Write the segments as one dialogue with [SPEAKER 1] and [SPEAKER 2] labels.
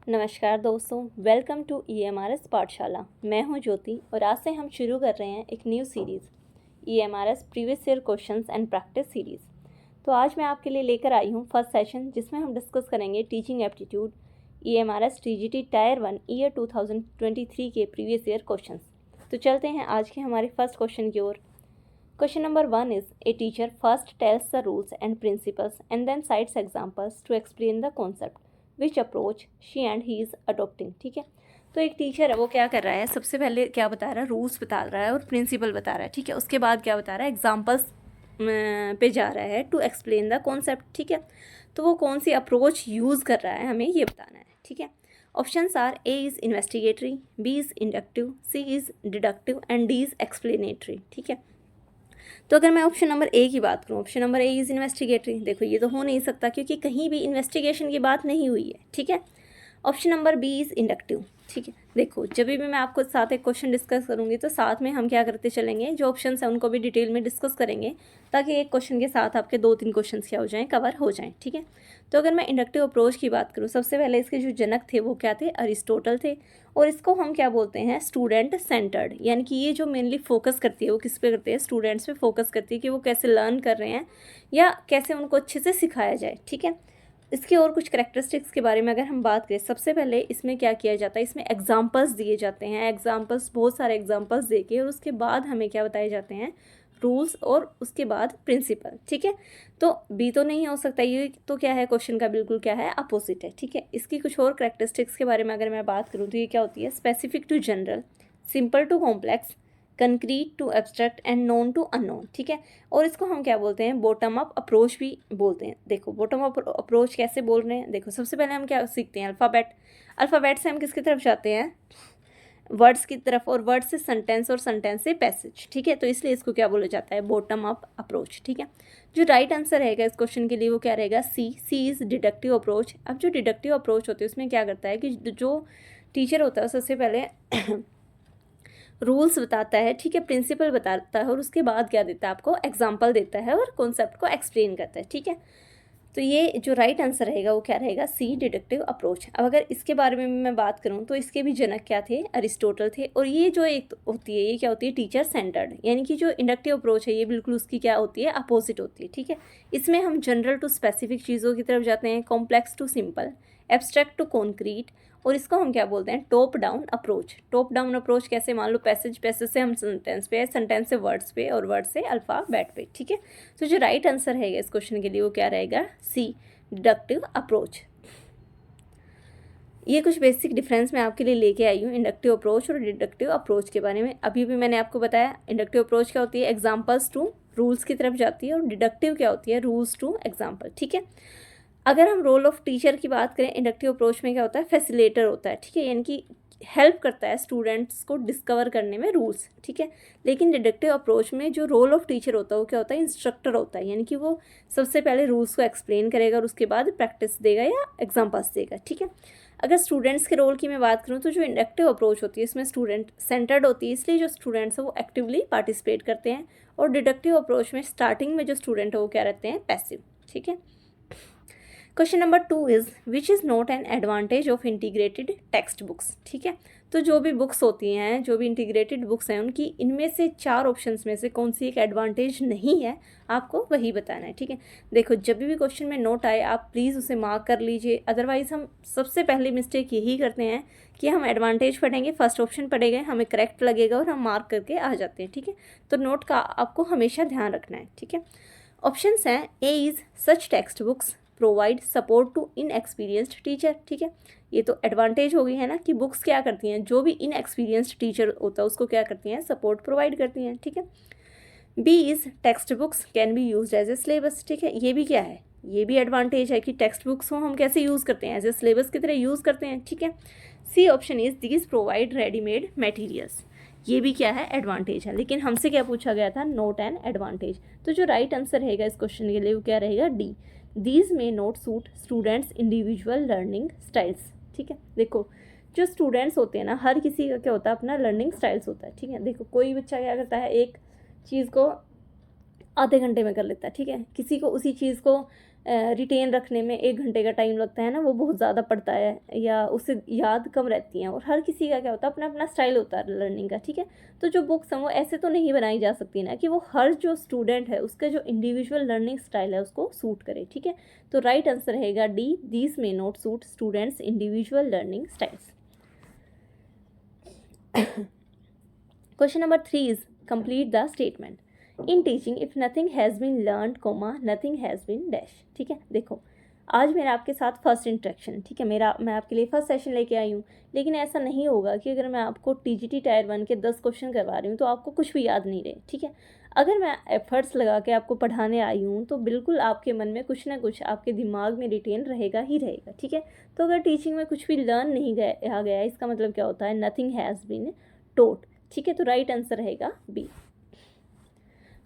[SPEAKER 1] नमस्कार दोस्तों, welcome to EMRS पाठशाला। मैं हूं ज्योति और आज से हम शुरू कर रहे हैं एक new series EMRS previous year questions and practice series. तो आज मैं आपके लिए लेकर आई हूं फर्स्ट सेशन, जिसमें हम डिस्कस करेंगे teaching aptitude EMRS TGT tyre 1 year 2023 के प्रीवियस ईयर क्वेश्चंस। तो चलते हैं आज के हमारे फर्स्ट क्वेश्चन की ओर। Question number 1 is, a teacher first tells the rules and principles and then cites examples to explain the concept, which approach she and he is adopting। ठीक है, तो एक टीचर है, वो क्या कर रहा है, सबसे पहले क्या बता रहा है, रूल्स बता रहा है और प्रिंसिपल बता रहा है। ठीक है, उसके बाद क्या बता रहा है, एग्जाम्पल्स पे जा रहा है टू एक्सप्लेन द कॉन्सेप्ट। ठीक है, तो वो कौन सी अप्रोच यूज़ कर रहा है, हमें ये बताना है। ठीक है, options are, A is investigatory, B is inductive, C is deductive and D is explanatory. ठीक है, तो अगर मैं ऑप्शन नंबर ए की बात करूँ, ऑप्शन नंबर ए इज़ इन्वेस्टिगेटरी, देखो ये तो हो नहीं सकता क्योंकि कहीं भी इन्वेस्टिगेशन की बात नहीं हुई है। ठीक है, option number B is inductive. ठीक है, देखो जब भी मैं आपको साथ एक क्वेश्चन डिस्कस करूँगी तो साथ में हम क्या करते चलेंगे, जो ऑप्शंस हैं उनको भी डिटेल में डिस्कस करेंगे, ताकि एक क्वेश्चन के साथ आपके 2-3 क्वेश्चन क्या हो जाएँ, कवर हो जाएँ। ठीक है, तो अगर मैं इंडक्टिव अप्रोच की बात करूँ, सबसे पहले इसके जो जनक थे वो क्या थे, अरिस्टोटल थे। और इसको हम क्या बोलते हैं, स्टूडेंट सेंटर्ड, यानी कि ये जो मेनली फोकस करती है वो किस पे करती है, स्टूडेंट्स पे फोकस करती है कि वो कैसे लर्न कर रहे हैं या कैसे उनको अच्छे से सिखाया जाए। ठीक है, इसके और कुछ करेक्टरिस्टिक्स के बारे में अगर हम बात करें, सबसे पहले इसमें क्या किया जाता है, इसमें एग्जाम्पल्स दिए जाते हैं, एग्जाम्पल्स बहुत सारे एग्जाम्पल्स देके, और उसके बाद हमें क्या बताए जाते हैं, रूल्स, और उसके बाद प्रिंसिपल। ठीक है, तो बी तो नहीं हो सकता, ये तो क्या है, क्वेश्चन का बिल्कुल क्या है, अपोजिट है। ठीक है, इसकी कुछ और करेक्टरिस्टिक्स के बारे में अगर मैं बात करूँ तो ये क्या होती है, specific to general, simple to complex, concrete to abstract and known to unknown. ठीक है, और इसको हम क्या बोलते हैं, बॉटम अप अप्रोच भी बोलते हैं। देखो बॉटम अप अप्रोच कैसे बोल रहे हैं, देखो सबसे पहले हम क्या सीखते हैं, अल्फ़ाबेट। अल्फ़ाबेट से हम किसकी तरफ जाते हैं, वर्ड्स की तरफ, और वर्ड से सेंटेंस, और सेंटेंस से पैसेज। ठीक है, तो इसलिए इसको क्या बोला जाता है, बॉटम अप अप्रोच। ठीक है, जो राइट आंसर रहेगा इस क्वेश्चन के लिए वो क्या रहेगा, सी इज़ डिडक्टिव अप्रोच। अब जो डिडक्टिव अप्रोच होती है उसमें क्या करता है कि जो टीचर होता है सबसे पहले रूल्स बताता है, ठीक है, प्रिंसिपल बताता है, और उसके बाद क्या देता है, आपको एग्जाम्पल देता है और कॉन्सेप्ट को एक्सप्लेन करता है। ठीक है, तो ये जो राइट आंसर रहेगा वो क्या रहेगा, सी, डिडक्टिव अप्रोच। अब अगर इसके बारे में मैं बात करूँ तो इसके भी जनक क्या थे, अरिस्टोटल थे। और ये जो एक होती है, ये क्या होती है, टीचर सेंटर्ड, यानी कि जो इंडक्टिव अप्रोच है ये बिल्कुल उसकी क्या होती है, अपोजिट होती है। ठीक है, इसमें हम जनरल टू स्पेसिफिक चीज़ों की तरफ जाते हैं, complex to simple, abstract to concrete, और इसको हम क्या बोलते हैं, top down approach. Top down approach कैसे, मान लो पैसेज से हम सेंटेंस पे, सेंटेंस से वर्ड्स पे, और वर्ड से अल्फ़ाबेट पे। ठीक है, तो जो राइट आंसर है इस क्वेश्चन के लिए वो क्या रहेगा, सी, डिडक्टिव अप्रोच। ये कुछ बेसिक डिफरेंस मैं आपके लिए लेके आई हूँ इंडक्टिव अप्रोच और डिडक्टिव अप्रोच के बारे में। अभी भी मैंने आपको बताया इंडक्टिव अप्रोच क्या होती है, एग्जाम्पल्स टू रूल्स की तरफ जाती है, और डिडक्टिव क्या होती है, रूल्स टू एग्जाम्पल। ठीक है, अगर हम रोल ऑफ टीचर की बात करें, इंडक्टिव अप्रोच में क्या होता है, फैसिलिटेटर होता है। ठीक है, यानी कि हेल्प करता है स्टूडेंट्स को डिस्कवर करने में रूल्स। ठीक है, लेकिन डिडक्टिव अप्रोच में जो रोल ऑफ टीचर होता है वो क्या होता है, इंस्ट्रक्टर होता है, यानी कि वो सबसे पहले रूल्स को एक्सप्लेन करेगा और उसके बाद प्रैक्टिस देगा या एग्जाम्पल्स देगा। ठीक है, अगर स्टूडेंट्स के रोल की मैं बात करूँ तो जो इंडक्टिव अप्रोच होती है इसमें स्टूडेंट सेंटर्ड होती है, इसलिए जो स्टूडेंट्स हैं वो एक्टिवली पार्टिसिपेट करते हैं। और डिडक्टिव अप्रोच में स्टार्टिंग में जो स्टूडेंट है वो क्या रहते हैं, पैसिव। ठीक है, question number 2 is, which is not an advantage of integrated text books. ठीक है, तो जो भी बुक्स होती हैं, जो भी इंटीग्रेटेड बुक्स हैं, उनकी इनमें से 4 ऑप्शंस में से कौन सी एक एडवांटेज नहीं है, आपको वही बताना है। ठीक है, देखो जब भी क्वेश्चन में नोट आए आप प्लीज़ उसे मार्क कर लीजिए, अदरवाइज़ हम सबसे पहले मिस्टेक यही करते हैं कि हम एडवांटेज पढ़ेंगे, फर्स्ट ऑप्शन पढ़ेंगे, हमें करेक्ट लगेगा और हम मार्क करके आ जाते हैं। ठीक है, तो नोट का आपको हमेशा ध्यान रखना है। ठीक है, ऑप्शंस हैं, A is such text books provide support to inexperienced teacher. ठीक है, ये तो एडवांटेज हो गई है ना, कि बुक्स क्या करती हैं, जो भी इनएक्सपीरियंस्ड टीचर होता है उसको क्या करती हैं, सपोर्ट प्रोवाइड करती हैं। ठीक है, B is text books can be use as a syllabus. ठीक है, ये भी क्या है, ये भी एडवांटेज है कि टेक्स्ट बुक्स को हम कैसे यूज़ करते हैं, एज ए सिलेबस की तरह यूज़ करते हैं। ठीक है, C option is these provide readymade materials, ये भी क्या है, एडवांटेज है, लेकिन हमसे क्या पूछा गया था, नोट एन एडवांटेज। तो जो राइट आंसर रहेगा इस क्वेश्चन के लिए वो क्या रहेगा, डी, दीज में note suit students individual learning styles. ठीक है, देखो जो स्टूडेंट्स होते हैं ना, हर किसी का क्या होता है, अपना लर्निंग स्टाइल्स होता है। ठीक है, देखो कोई बच्चा क्या करता है, एक चीज़ को आधे घंटे में कर लेता है। ठीक है, किसी को उसी चीज़ को रिटेन रखने में 1 घंटे का टाइम लगता है ना, वो बहुत ज़्यादा पड़ता है या उससे याद कम रहती हैं। और हर किसी का क्या होता है, अपना अपना स्टाइल होता है लर्निंग का, ठीक है। तो जो बुक्स हैं वो ऐसे तो नहीं बनाई जा सकती ना कि वो हर जो स्टूडेंट है उसका जो इंडिविजुअल लर्निंग स्टाइल है उसको सूट करे, ठीक है। तो राइट आंसर रहेगा D, these may not suit students individual learning styles. Question number 3 is complete the statement. In teaching, if nothing has been learned, comma, nothing has been dash. ठीक है, देखो आज मेरा आपके साथ फर्स्ट इंट्रैक्शन, ठीक है, मैं आपके लिए फर्स्ट सेशन लेके आई हूँ। लेकिन ऐसा नहीं होगा कि अगर मैं आपको टीजीटी टायर 1 के 10 क्वेश्चन करवा रही हूँ तो आपको कुछ भी याद नहीं रहे, ठीक है। अगर मैं एफर्ट्स लगा के आपको पढ़ाने आई हूँ तो बिल्कुल आपके मन में कुछ ना कुछ आपके दिमाग में रिटेन रहेगा ही रहेगा, ठीक है। तो अगर टीचिंग में कुछ भी लर्न नहीं गया इसका मतलब क्या होता है, नथिंग हैज़ बीन टोट, ठीक है। तो राइट आंसर रहेगा B.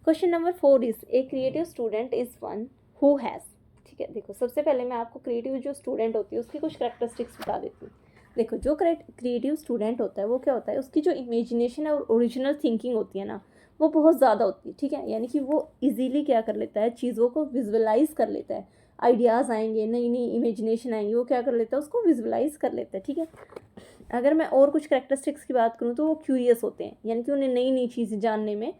[SPEAKER 1] Question number 4 is a creative student is one who has, ठीक है। देखो सबसे पहले मैं आपको क्रिएटिव जो स्टूडेंट होती है उसकी कुछ करेक्टरिस्टिक्स बता देती हूँ। देखो जो क्रिएटिव स्टूडेंट होता है वो क्या होता है, उसकी जो इमेजिनेशन और ओरिजिनल थिंकिंग होती है ना वो बहुत ज़्यादा होती है, ठीक है। यानी कि वो इजीली क्या कर लेता है, चीज़ों को विजुअलाइज कर लेता है। आइडियाज़ आएंगे, नई नई इमेजिनेशन आएंगी, वो क्या कर लेता है, उसको विजुअलाइज कर लेता है, ठीक है। अगर मैं और कुछ करेक्टरिस्टिक्स की बात करूँ तो वो क्यूरियस होते हैं, यानी कि उन्हें नई नई चीज़ें जानने में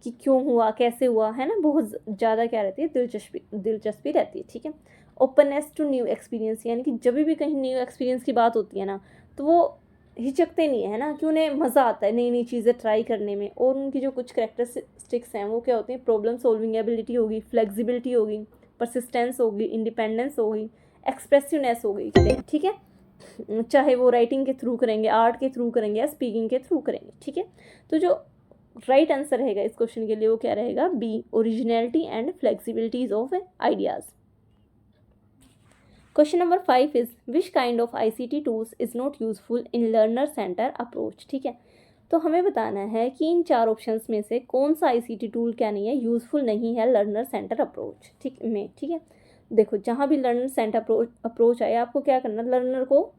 [SPEAKER 1] कि क्यों हुआ, कैसे हुआ, है ना, बहुत ज़्यादा क्या रहती है, दिलचस्पी रहती है, ठीक है। ओपननेस टू न्यू एक्सपीरियंस, यानी कि जब भी कहीं न्यू एक्सपीरियंस की बात होती है ना तो वो हिचकते नहीं है ना, कि उन्हें मज़ा आता है नई नई चीज़ें ट्राई करने में। और उनकी जो कुछ करेक्टरिस्टिक्स हैं वो क्या होती हैं, प्रॉब्लम सॉल्विंग एबिलिटी होगी, फ्लेक्सिबिलिटी होगी, परसिस्टेंस होगी, इंडिपेंडेंस होगी, एक्सप्रेसिवनेस होगी, ठीक है। चाहे वो राइटिंग के थ्रू करेंगे, आर्ट के थ्रू करेंगे या स्पीकिंग के थ्रू करेंगे, ठीक है। तो जो राइट आंसर रहेगा इस क्वेश्चन के लिए वो क्या रहेगा, B, originality and flexibilities of ideas. Question number 5 is which kind of ICT tools is not useful in learner centre approach, ठीक है। तो हमें बताना है कि इन 4 ऑप्शंस में से कौन सा ICT टूल क्या नहीं है, यूजफुल नहीं है लर्नर सेंटर अप्रोच, ठीक है। देखो जहाँ भी लर्नर सेंटर अप्रोच आए आपको क्या करना, लर्नर को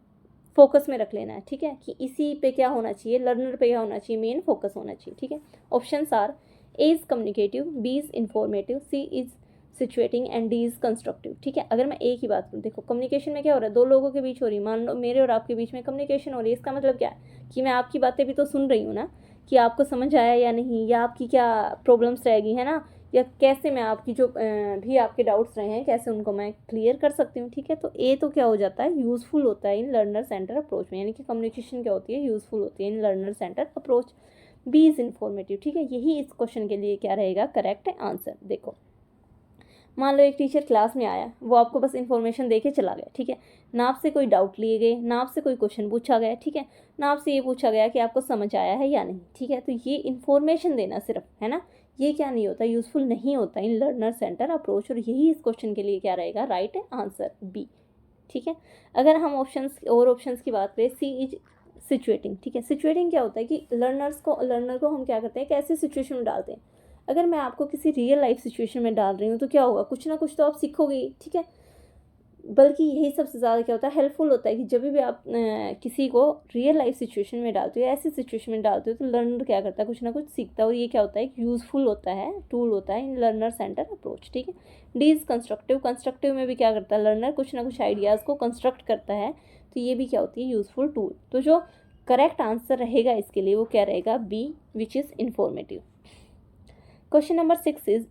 [SPEAKER 1] फोकस में रख लेना है, ठीक है, कि इसी पे क्या होना चाहिए, लर्नर पे क्या होना चाहिए, मेन फोकस होना चाहिए, ठीक है। Options are A is communicative, B is informative, C is situating and D is constructive, ठीक है। अगर मैं ए की बात करूँ, देखो कम्युनिकेशन में क्या हो रहा है, 2 लोगों के बीच हो रही है, मान लो मेरे और आपके बीच में कम्युनिकेशन हो रही है। इसका मतलब क्या है कि मैं आपकी बातें भी तो सुन रही हूँ ना, कि आपको समझ आया या नहीं, या आपकी क्या प्रॉब्लम्स रहेगी, है ना, या कैसे मैं आपकी जो भी आपके डाउट्स रहे हैं कैसे उनको मैं क्लियर कर सकती हूँ, ठीक है। तो ए तो क्या हो जाता है, यूज़फुल होता है इन लर्नर सेंटर अप्रोच में, यानी कि कम्युनिकेशन क्या होती है, यूज़फुल होती है in learner centre approach. B is informative, ठीक है, यही इस क्वेश्चन के लिए क्या रहेगा करेक्ट आंसर। देखो मान लो एक टीचर क्लास में आया, वो आपको बस इन्फॉर्मेशन दे के चला गया, ठीक है, ना आपसे कोई डाउट लिए गए, ना आपसे कोई क्वेश्चन पूछा गया, ठीक है, ना आपसे ये पूछा गया कि आपको समझ आया है या नहीं, ठीक है। तो ये इन्फॉर्मेशन देना सिर्फ, है ना, ये क्या नहीं होता, यूज़फुल नहीं होता इन लर्नर सेंटर अप्रोच। और यही इस क्वेश्चन के लिए क्या रहेगा राइट आंसर बी, ठीक है। अगर हम ऑप्शंस की बात करें, सी इज सिचुएटिंग, ठीक है। सिचुएटिंग क्या होता है कि लर्नर को हम क्या करते हैं, कैसे सिचुएशन में डालते हैं। अगर मैं आपको किसी रियल लाइफ सिचुएशन में डाल रही हूँ तो क्या होगा, कुछ ना कुछ तो आप सीखोगे ही, ठीक है। बल्कि यही सबसे ज़्यादा क्या होता है, हेल्पफुल होता है कि जब भी आप किसी को रियल लाइफ सिचुएशन में डालते हो या ऐसी सिचुएशन में डालते हो तो लर्नर क्या करता है, कुछ ना कुछ सीखता है। और ये क्या होता है, यूज़फुल होता है, टूल होता है इन लर्नर सेंटर अप्रोच, ठीक है। डी इज़ कंस्ट्रक्टिव में भी क्या करता है, लर्नर कुछ ना कुछ आइडियाज़ को कंस्ट्रक्ट करता है, तो ये भी क्या होती है, यूज़फुल टूल। तो जो करेक्ट आंसर रहेगा इसके लिए वो क्या रहेगा, B, which is informative. Question number 6 is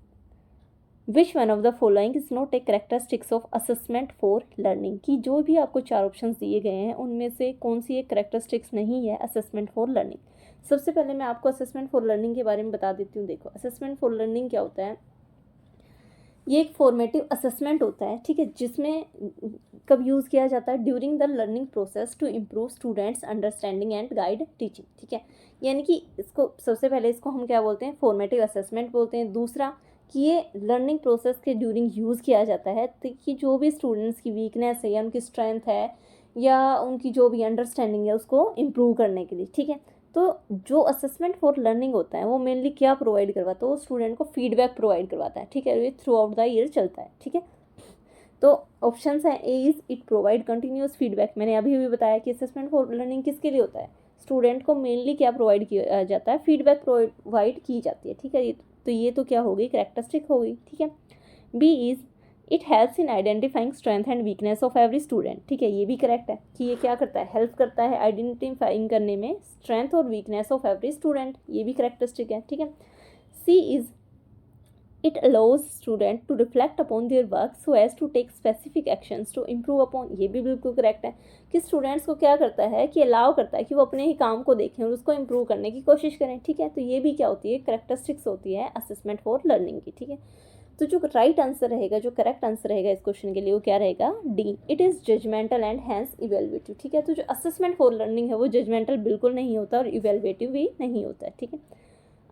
[SPEAKER 1] which one of the following is not a characteristics of assessment for learning, की जो भी आपको 4 ऑप्शंस दिए गए हैं उनमें से कौन सी एक करेक्टरिस्टिक्स नहीं है असेसमेंट फॉर लर्निंग। सबसे पहले मैं आपको असेसमेंट फॉर लर्निंग के बारे में बता देती हूँ। देखो असेसमेंट फॉर लर्निंग क्या होता है, ये एक फॉर्मेटिव असेसमेंट होता है, ठीक है, जिसमें कब यूज़ किया जाता है, during the learning process to improve students understanding and guide teaching, ठीक है। यानी कि इसको सबसे पहले इसको हम क्या बोलते हैं, फॉर्मेटिव असेसमेंट बोलते हैं। दूसरा कि ये लर्निंग प्रोसेस के ड्यूरिंग यूज़ किया जाता है कि जो भी स्टूडेंट्स की वीकनेस है या उनकी स्ट्रेंथ है या उनकी जो भी अंडरस्टैंडिंग है उसको इम्प्रूव करने के लिए, ठीक है। तो जो असेसमेंट फॉर लर्निंग होता है वो मेनली क्या प्रोवाइड करवाता है, वो स्टूडेंट को फीडबैक प्रोवाइड करवाता है, ठीक है। ये थ्रू आउट द ईयर चलता है, ठीक है। तो ऑप्शंस हैं, A is it provide continuous feedback, मैंने अभी भी बताया कि असेसमेंट फॉर लर्निंग किसके लिए होता है, स्टूडेंट को मेनली क्या प्रोवाइड किया जाता है, फीडबैक प्रोवाइड की जाती है, ठीक है। तो ये तो क्या होगी, करेक्टरिस्टिक होगी, ठीक है। B is it helps in identifying strength and weakness of every student. ठीक है, ये भी करेक्ट है कि ये क्या करता है, हेल्प करता है आइडेंटिफाइंग करने में स्ट्रेंथ और वीकनेस ऑफ एवरी स्टूडेंट, ये भी करेक्टरिस्टिक है। ठीक है, C is it allows student to reflect upon their work so as to take specific actions to improve upon, ये भी बिल्कुल करेक्ट है कि स्टूडेंट्स को क्या करता है कि अलाउ करता है कि वो अपने ही काम को देखें और उसको इम्प्रूव करने की कोशिश करें। ठीक है, तो ये भी क्या होती है, करेक्टरिस्टिक्स होती है असेसमेंट फॉर लर्निंग की। ठीक है, तो जो राइट आंसर रहेगा, जो करेक्ट आंसर रहेगा इस क्वेश्चन के लिए, वो क्या रहेगा, D, it is judgemental and hence evaluative. ठीक है, तो जो असेसमेंट फॉर लर्निंग है वो जजमेंटल बिल्कुल नहीं होता और इवेलुएटिव भी नहीं होता है। ठीक है,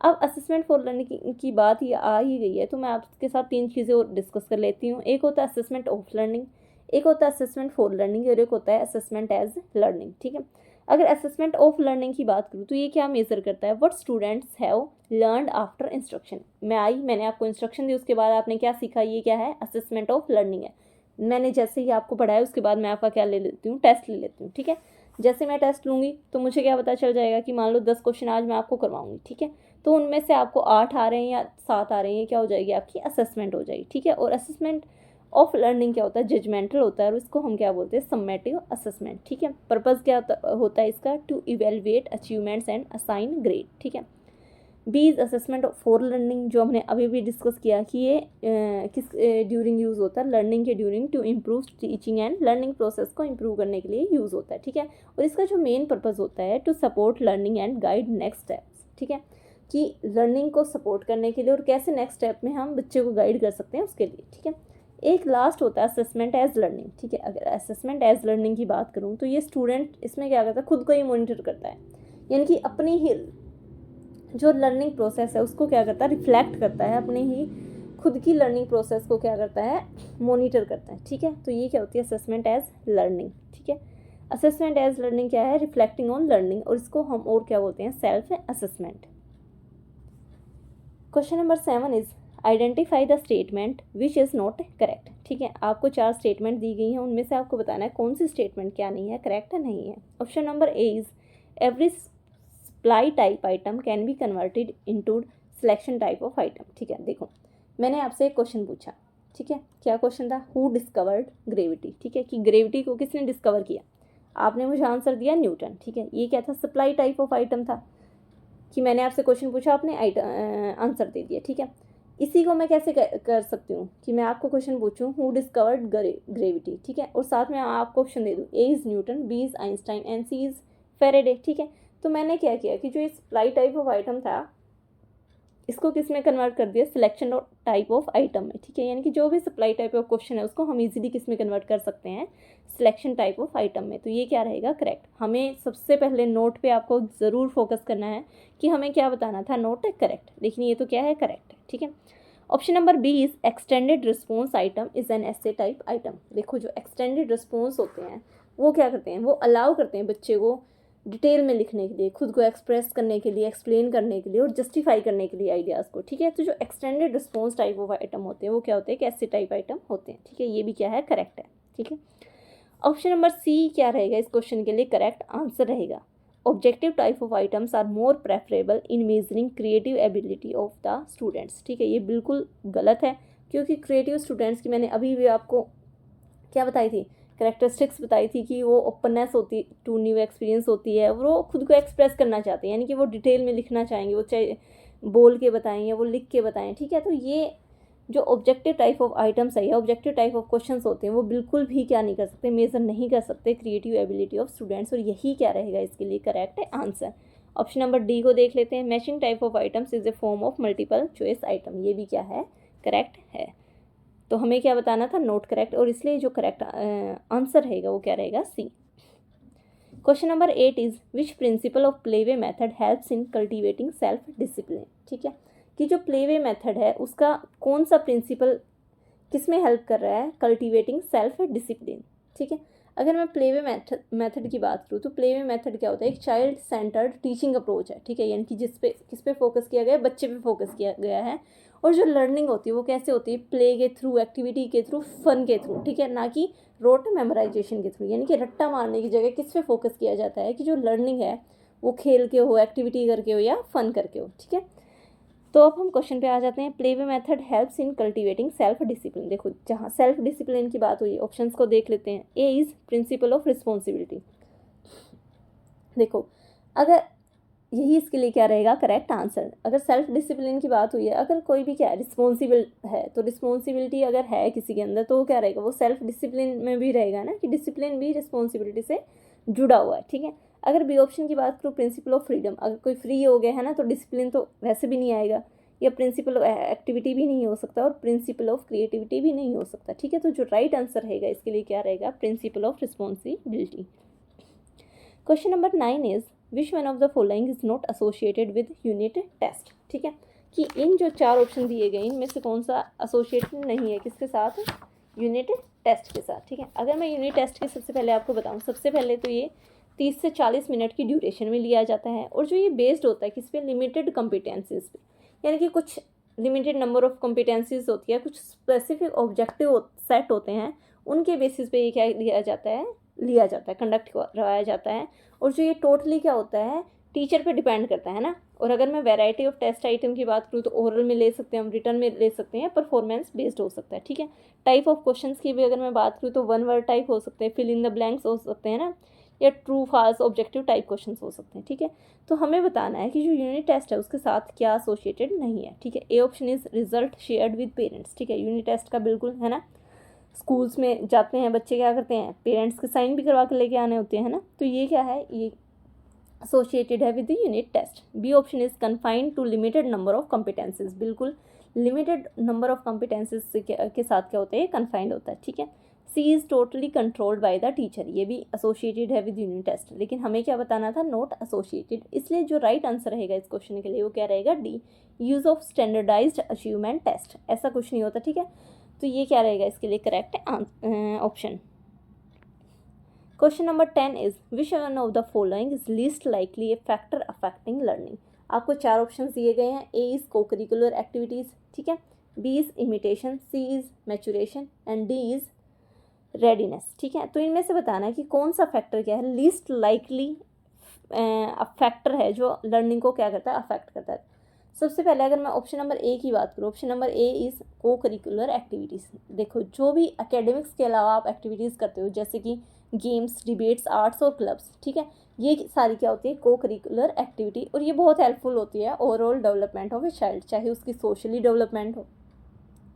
[SPEAKER 1] अब असेसमेंट फॉर लर्निंग की बात ये आ ही गई है तो मैं आपके साथ तीन चीज़ें और डिस्कस कर लेती हूँ। एक होता है असेसमेंट ऑफ लर्निंग, एक होता है असेसमेंट फॉर लर्निंग और एक होता है असेसमेंट एज लर्निंग। ठीक है, अगर असेसमेंट ऑफ लर्निंग की बात करूँ तो ये क्या मेजर करता है, what students have learned after instruction. मैंने आपको इंस्ट्रक्शन दी, उसके बाद आपने क्या सीखा, ये क्या है, असेसमेंट ऑफ लर्निंग है। मैंने जैसे ही आपको पढ़ाया उसके बाद मैं आपका क्या ले लेती हूँ, टेस्ट ले लेती हूँ। ठीक है, जैसे मैं टेस्ट लूँगी तो मुझे क्या पता चल जाएगा कि मान लो 10 क्वेश्चन आज मैं आपको करवाऊँगी। ठीक है, तो उनमें से आपको 8 आ रहे हैं या 7 आ रहे हैं, क्या हो जाएगी, आपकी असेसमेंट हो जाएगी। ठीक है, और असेसमेंट ऑफ लर्निंग क्या होता है, जजमेंटल होता है और इसको हम क्या बोलते हैं, सम्मेटिव असेसमेंट। ठीक है, पर्पज़ क्या होता है इसका, to evaluate achievements and assign grade. ठीक है, B is assessment for learning, जो हमने अभी भी डिस्कस किया कि ये किस ड्यूरिंग यूज़ होता है, लर्निंग के during, to improve teaching and learning process को इम्प्रूव करने के लिए यूज़ होता है। ठीक है, और इसका जो मेन पर्पज़ होता है, to support learning and guide next steps. ठीक है, कि लर्निंग को सपोर्ट करने के लिए और कैसे नेक्स्ट स्टेप में हम बच्चे को गाइड कर सकते हैं उसके लिए। ठीक है, एक लास्ट होता है असेसमेंट एज लर्निंग। ठीक है, अगर असेसमेंट एज लर्निंग की बात करूँ तो ये स्टूडेंट इसमें क्या करता है, खुद को ही मॉनिटर करता है, यानी कि अपनी ही जो लर्निंग प्रोसेस है उसको क्या करता है, रिफ्लेक्ट करता है, अपने ही खुद की लर्निंग प्रोसेस को क्या करता है, मॉनिटर करता है। ठीक है, तो ये क्या होती है, असेसमेंट एज लर्निंग। ठीक है, असेसमेंट एज लर्निंग क्या है, रिफ्लेक्टिंग ऑन लर्निंग, और इसको हम और क्या बोलते हैं, self assessment. Question number 7 is identify the statement which is not correct. ठीक है, आपको 4 स्टेटमेंट दी गई हैं, उनमें से आपको बताना है कौन सी स्टेटमेंट क्या नहीं है, करेक्ट है, नहीं है। Option number A is every supply type item can be converted into selection type of item. ठीक है, देखो मैंने आपसे एक क्वेश्चन पूछा। ठीक है, क्या क्वेश्चन था, हु डिस्कवर्ड ग्रेविटी। ठीक है, कि ग्रेविटी को किसने डिस्कवर किया, आपने मुझे आंसर दिया न्यूटन। ठीक है, ये क्या था, सप्लाई टाइप ऑफ आइटम था कि मैंने आपसे क्वेश्चन पूछा, आपने आंसर दे दिया। ठीक है, इसी को मैं कैसे कर सकती हूँ कि मैं आपको क्वेश्चन पूछूं, हु डिस्कवर्ड ग्रेविटी। ठीक है, और साथ में आपको ऑप्शन दे दूँ, A is Newton, B is Einstein and C is Faraday. ठीक है, तो मैंने क्या किया कि जो ये सप्लाई टाइप ऑफ आइटम था इसको किस में कन्वर्ट कर दिया, सिलेक्शन टाइप ऑफ आइटम में। ठीक है, यानी कि जो भी सप्लाई टाइप ऑफ क्वेश्चन है उसको हम इजीली किस में कन्वर्ट कर सकते हैं, सिलेक्शन टाइप ऑफ आइटम में। तो ये क्या रहेगा, करेक्ट। हमें सबसे पहले नोट पे आपको ज़रूर फोकस करना है कि हमें क्या बताना था, नोट है करेक्ट, लेकिन ये तो क्या है, करेक्ट है। ठीक है, option number B is extended response item is an essay type item. देखो जो एक्सटेंडेड रिस्पॉन्स होते हैं वो क्या करते हैं, वो अलाउ करते हैं बच्चे को डिटेल में लिखने के लिए, खुद को एक्सप्रेस करने के लिए, एक्सप्लेन करने के लिए और जस्टिफाई करने के लिए आइडियाज़ को। ठीक है, तो जो extended response type of item होते हैं वो क्या होते हैं, कैसे टाइप आइटम होते हैं। ठीक है, ये भी क्या है, करेक्ट है। ठीक है, ऑप्शन नंबर सी क्या रहेगा इस क्वेश्चन के लिए, करेक्ट आंसर रहेगा, objective type of items are more preferable in measuring creative ability of the students. ठीक है, ये बिल्कुल गलत है क्योंकि क्रिएटिव स्टूडेंट्स की मैंने अभी भी आपको क्या बताई थी, करेक्टरिस्टिक्स बताई थी कि वो ओपननेस होती टू न्यू एक्सपीरियंस होती है, वो खुद को एक्सप्रेस करना चाहते हैं, यानी कि वो डिटेल में लिखना चाहेंगे, वो चाहे बोल के बताएं या वो लिख के बताएं। ठीक है, तो ये जो ऑब्जेक्टिव टाइप ऑफ आइटम्स है या ऑब्जेक्टिव टाइप ऑफ क्वेश्चंस होते हैं वो बिल्कुल भी क्या नहीं कर सकते, मेजर नहीं कर सकते क्रिएटिव एबिलिटी ऑफ स्टूडेंट्स, और यही क्या रहेगा इसके लिए correct answer. Option number D को देख लेते हैं, matching type of items is a form of multiple choice item, ये भी क्या है, करेक्ट है। तो हमें क्या बताना था, नोट करेक्ट, और इसलिए जो करेक्ट आंसर रहेगा वो क्या रहेगा, C. Question number 8 is which principle of playway method helps in cultivating self discipline. ठीक है, कि जो प्लेवे मेथड है उसका कौन सा प्रिंसिपल किस में हेल्प कर रहा है, कल्टिवेटिंग सेल्फ डिसिप्लिन। ठीक है, अगर मैं प्लेवे मेथड की बात करूँ तो प्लेवे मेथड क्या होता है, एक चाइल्ड सेंटर्ड टीचिंग अप्रोच है। ठीक है, यानी कि किस पे फोकस किया गया है, बच्चे पे फोकस किया गया है, और जो लर्निंग होती है वो कैसे होती है, प्ले के थ्रू, एक्टिविटी के थ्रू, फन के थ्रू। ठीक है, ना कि रोट मेमोराइजेशन के थ्रू, यानी कि रट्टा मारने की जगह किस पे फोकस किया जाता है कि जो लर्निंग है वो खेल के हो, एक्टिविटी करके हो या फन करके हो। ठीक है, तो अब हम क्वेश्चन पे आ जाते हैं। Play way method helps in cultivating self discipline. देखो जहाँ सेल्फ डिसिप्लिन की बात हुई, ऑप्शंस को देख लेते हैं। A is principal of responsibility. देखो अगर यही इसके लिए क्या रहेगा करेक्ट आंसर। अगर सेल्फ डिसिप्लिन की बात हुई है, अगर कोई भी क्या है रिस्पॉन्सिबल है, तो रिस्पॉन्सिबिलिटी अगर है किसी के अंदर तो वो क्या रहेगा, वो सेल्फ डिसिप्लिन में भी रहेगा ना, कि डिसिप्लिन भी रिस्पॉन्सिबिलिटी से जुड़ा हुआ है। ठीक है, अगर बी ऑप्शन की बात करूँ, प्रिंसिपल ऑफ फ्रीडम, अगर कोई फ्री हो गया है ना तो डिसिप्लिन तो वैसे भी नहीं आएगा, या प्रिंसिपल ऑफ एक्टिविटी भी नहीं हो सकता, और प्रिंसिपल ऑफ क्रिएटिविटी भी नहीं हो सकता। ठीक है, तो जो राइट आंसर रहेगा इसके लिए क्या रहेगा, principle of responsibility. Question number 9 is which one of the following is not associated with unit test. ठीक है, कि इन जो 4 ऑप्शन दिए गए इनमें से कौन सा एसोसिएटेड नहीं है किसके साथ, यूनिट टेस्ट के साथ। ठीक है, अगर मैं यूनिट टेस्ट के सबसे पहले आपको बताऊं, सबसे पहले तो ये 30 से 40 मिनट की ड्यूरेशन में लिया जाता है, और जो ये बेस्ड होता है किस पे, लिमिटेड कॉम्पिटेंसीज पे, यानी कि कुछ लिमिटेड नंबर ऑफ कॉम्पिटेंसीज होती है, कुछ स्पेसिफिक ऑब्जेक्टिव सेट होते हैं, उनके बेसिस पे ये क्या लिया जाता है कंडक्ट करवाया जाता है। और जो ये टोटली क्या होता है, टीचर पे डिपेंड करता है ना। और अगर मैं वैरायटी ऑफ टेस्ट आइटम की बात करूँ तो ओरल में ले सकते हैं हम, रिटर्न में ले सकते हैं, परफॉर्मेंस बेस्ड हो सकता है। ठीक है, टाइप ऑफ क्वेश्चंस की भी अगर मैं बात करूँ तो 1 वर्ड टाइप हो सकते हैं, फिल इन द ब्लैंक्स हो सकते हैं ना, या true false objective type question हो सकते हैं। ठीक है, तो हमें बताना है कि जो यूनिट टेस्ट है उसके साथ क्या एसोसिएटेड नहीं है। ठीक है, A option is result shared with parents. ठीक है, यूनिट टेस्ट का बिल्कुल है ना, स्कूल्स में जाते हैं बच्चे, क्या करते हैं, पेरेंट्स के साइन भी करवा के लेके आने होते हैं ना, तो ये क्या है, ये एसोसिएटेड है with the unit test. B option is confined to limited number of competencies. बिल्कुल लिमिटेड नंबर ऑफ कॉम्पिटेंसीज के साथ क्या होता है, कन्फाइंड होता है। ठीक है, C is totally controlled by the teacher, ये भी एसोसिएटेड है विद यूनिट टेस्ट, लेकिन हमें क्या बताना था, नॉट एसोसिएटेड। इसलिए जो राइट आंसर रहेगा इस क्वेश्चन के लिए वो क्या रहेगा, D, use of standardised achievement test. ऐसा कुछ नहीं होता। ठीक है, तो ये क्या रहेगा इसके लिए correct option. Question number 10 is which one of the following is least likely a factor affecting learning. आपको 4 ऑप्शन दिए गए हैं। A is co curricular activities, ठीक है, B is imitation, C is maturation, and D is readiness. ठीक है, तो इनमें से बताना है कि कौन सा फैक्टर क्या है, लीस्ट लाइकली फैक्टर है जो लर्निंग को क्या करता है, अफेक्ट करता है। सबसे पहले अगर मैं ऑप्शन नंबर ए की बात करूँ, ऑप्शन नंबर ए इज़ को करिकुलर एक्टिविटीज़। देखो जो भी एकेडमिक्स के अलावा आप एक्टिविटीज़ करते हो, जैसे कि गेम्स, डिबेट्स, आर्ट्स और क्लब्स, ठीक है, ये सारी क्या होती है, को करिकुलर एक्टिविटी, और ये बहुत हेल्पफुल होती है overall development of a child, चाहे उसकी सोशली डेवलपमेंट हो,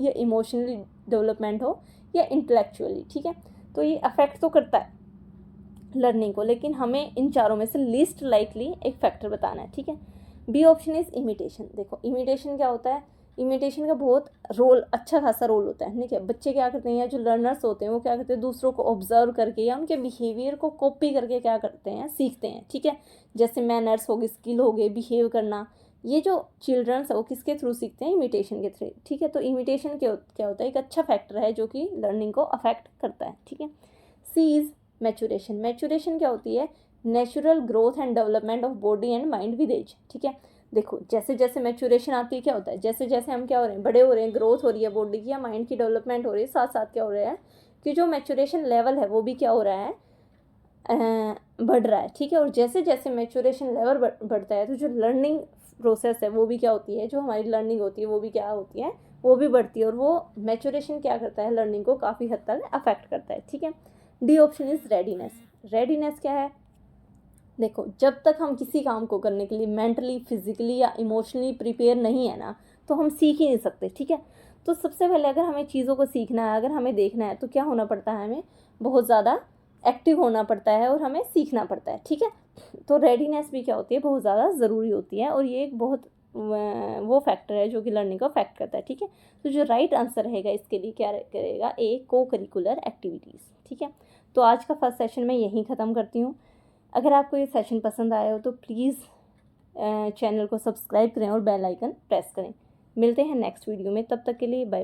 [SPEAKER 1] या इमोशनली डेवलपमेंट हो, या इंटेलेक्चुअली। ठीक है, तो ये अफेक्ट तो करता है लर्निंग को, लेकिन हमें इन चारों में से लीस्ट लाइकली एक फैक्टर बताना है। ठीक है, बी ऑप्शन इज इमिटेशन। देखो इमिटेशन क्या होता है, इमिटेशन का बहुत रोल, अच्छा खासा रोल होता है। ठीक है, बच्चे क्या करते हैं, या जो लर्नर्स होते हैं वो क्या करते हैं, दूसरों को ऑब्जर्व करके या उनके बिहेवियर को कॉपी करके क्या करते हैं, सीखते हैं। ठीक है, जैसे मैनर्स हो गए, स्किल हो गए, बिहेव करना, ये जो चिल्ड्रंस है वो किसके थ्रू सीखते हैं, इमिटेशन के थ्रू। ठीक है, तो इमिटेशन क्या होता है, एक अच्छा फैक्टर है जो कि लर्निंग को अफेक्ट करता है। ठीक है, सी इज मैचुरेशन। मैचुरेशन क्या होती है, natural growth and development of body and mind with age. ठीक है, देखो जैसे जैसे मैचुरेशन आती है क्या होता है, जैसे जैसे हम क्या हो रहे हैं, बड़े हो रहे हैं, ग्रोथ हो रही है बॉडी की या माइंड की डेवलपमेंट हो रही है, साथ साथ क्या हो रहा है कि जो मैचुरेशन लेवल है वो भी क्या हो रहा है, बढ़ रहा है। ठीक है, और जैसे जैसे मैचुरेशन लेवल बढ़ता है तो जो लर्निंग प्रोसेस है वो भी क्या होती है, जो हमारी लर्निंग होती है वो भी क्या होती है, वो भी बढ़ती है, और वो मैचुरेशन क्या करता है, लर्निंग को काफ़ी हद तक अफेक्ट करता है। ठीक है, D option is readiness. Readiness क्या है, देखो जब तक हम किसी काम को करने के लिए मेंटली, फिजिकली या इमोशनली प्रिपेयर नहीं है ना, तो हम सीख ही नहीं सकते। ठीक है, तो सबसे पहले अगर हमें चीज़ों को सीखना है, अगर हमें देखना है, तो क्या होना पड़ता है, हमें बहुत ज़्यादा एक्टिव होना पड़ता है और हमें सीखना पड़ता है। ठीक है, तो रेडीनेस भी क्या होती है, बहुत ज़्यादा ज़रूरी होती है, और ये एक बहुत वो फैक्टर है जो कि लर्निंग को अफेक्ट करता है। ठीक है, तो जो राइट आंसर रहेगा इसके लिए क्या करेगा, ए, को करिकुलर एक्टिविटीज़। ठीक है, तो आज का फर्स्ट सेशन मैं यहीं ख़त्म करती हूँ। अगर आपको ये सेशन पसंद आया हो तो प्लीज़ चैनल को सब्सक्राइब करें और बेल आइकन प्रेस करें। मिलते हैं नेक्स्ट वीडियो में, तब तक के लिए बाय।